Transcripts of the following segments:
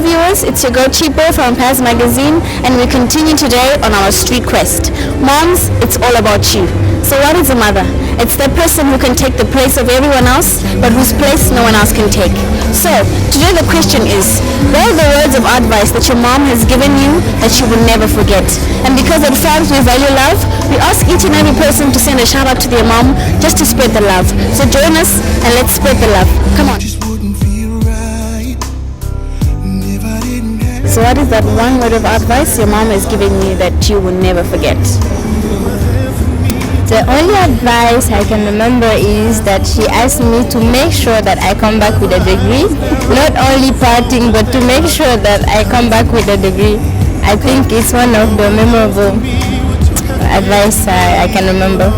viewers, it's your girl Cheapo from Paz Magazine, and we continue today on our street quest. Moms, it's all about you. So what is a mother? It's the person who can take the place of everyone else, but whose place no one else can take. So, today the question is, what are the words of advice that your mom has given you that you will never forget? And because at Farms we value love, we ask each and every person to send a shout out to their mom just to spread the love. So join us and let's spread the love. Come on. So what is that one word of advice your mom has given you that you will never forget? The only advice I can remember is that she asked me to make sure that I come back with a degree. Not only partying, but to make sure that I come back with a degree. I think it's one of the memorable advice I can remember.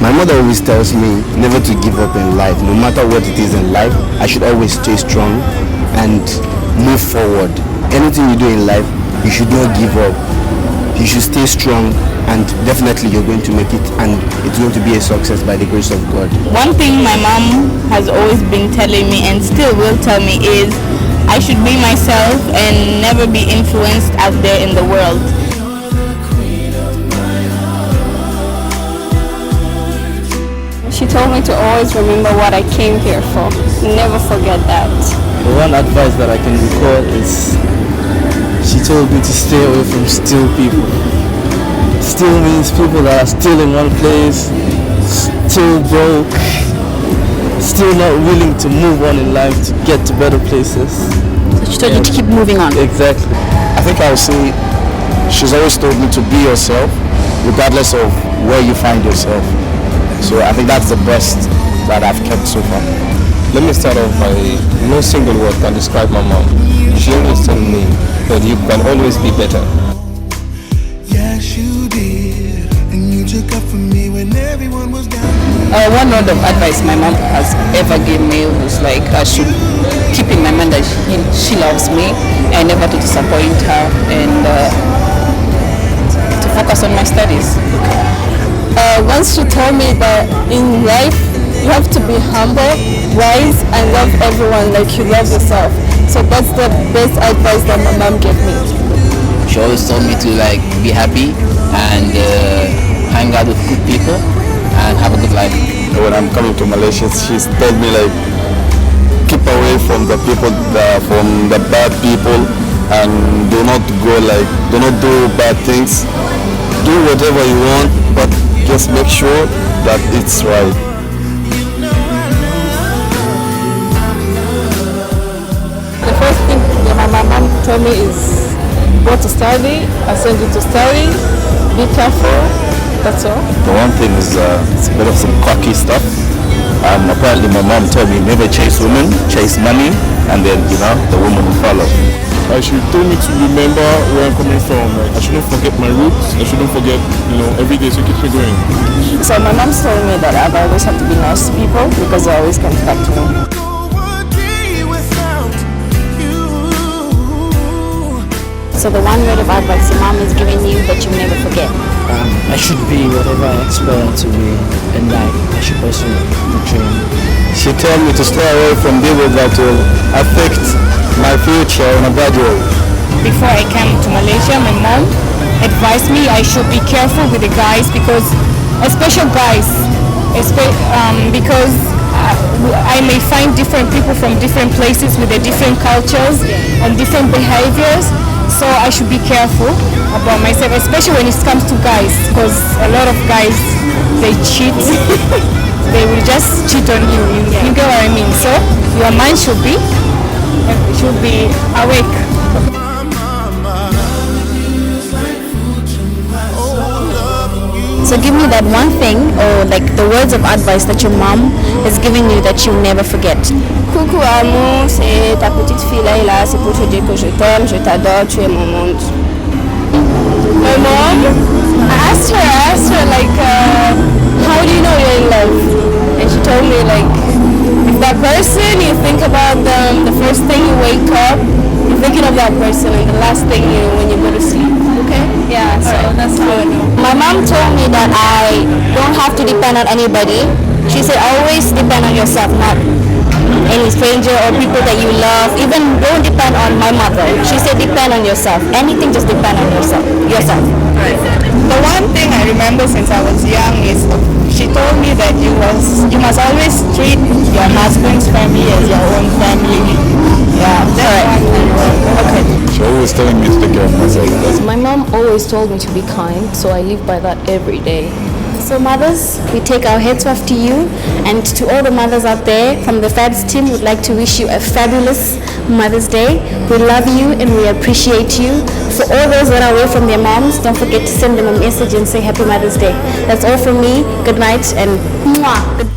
My mother always tells me never to give up in life. No matter what it is in life, I should always stay strong and move forward. Anything you do in life, you should not give up. You should stay strong, and definitely you're going to make it, and it's going to be a success by the grace of God. One thing my mom has always been telling me and still will tell me is I should be myself and never be influenced out there in the world. She told me to always remember what I came here for. Never forget that. The one advice that I can recall is she told me to stay away from still people. Still means people that are still in one place, still broke, still not willing to move on in life to get to better places. So she told you to keep moving on. Exactly. I think I would say she's always told me to be yourself regardless of where you find yourself. So I think that's the best that I've kept so far. Let me start off by no single word can describe my mom. She always told me that you can always be better. Yes, you did, and you took up for me when everyone was down. One word of advice my mom has ever given me was like I should keep in my mind that she loves me and never to disappoint her, and to focus on my studies. Once she told me that in life you have to be humble, wise, and love everyone like you love yourself. So that's the best advice that my mom gave me. She always told me to like be happy and hang out with good people and have a good life. When I'm coming to Malaysia, she's told me like keep away from the people, from the bad people, and do not do bad things. Do whatever you want, but just make sure that it's right. The first thing that my mom told me is go to study. I send you to study. Be careful. That's all. The one thing is it's a bit of some cocky stuff. Apparently my mom told me never chase women, chase money, and then the woman will follow. She told me to remember where I'm coming from. Like, I shouldn't forget my roots. I shouldn't forget, every day, so it keeps me going. So my mom's told me that I always have to be nice to people because they always come back to me. So the one word of advice your mom is giving you that you'll never forget? I should be whatever I aspire to be in life. I should pursue the dream. She told me to stay away from people that will affect my future in a bad way. Before I came to Malaysia, my mom advised me I should be careful with the guys because, especially guys, because I may find different people from different places with their different cultures and different behaviors. So I should be careful about myself, especially when it comes to guys, because a lot of guys, they cheat. They will just cheat on you. You get what I mean? So your mind should be awake. So give me that one thing, or like the words of advice that your mom has given you that you'll never forget. Coucou amour, c'est ta petite fille là et là, c'est pour te dire que je t'aime, je t'adore, tu es mon monde. My mom, I asked her like, how do you know you're in love? And she told me like, if that person, you think about them, the first thing you wake up, you're thinking of that person, and the last thing when you go to sleep. Okay? Yeah, so that's how I know. My mom told me that I don't have to depend on anybody. She said always depend on yourself, not any stranger or people that you love. Even don't depend on my mother. She said depend on yourself. Anything, just depend on yourself. The one thing I remember since I was young is she told me that you must always treat your husband's family as your own family. Yeah, that's okay. She always telling me to take care of myself. My mom always told me to be kind, so I live by that every day. So mothers, we take our hats off to you, and to all the mothers out there from the Fabs team, we'd like to wish you a fabulous Mother's Day. We love you and we appreciate you. For all those that are away from their moms, don't forget to send them a message and say Happy Mother's Day. That's all from me. Good night and mwah.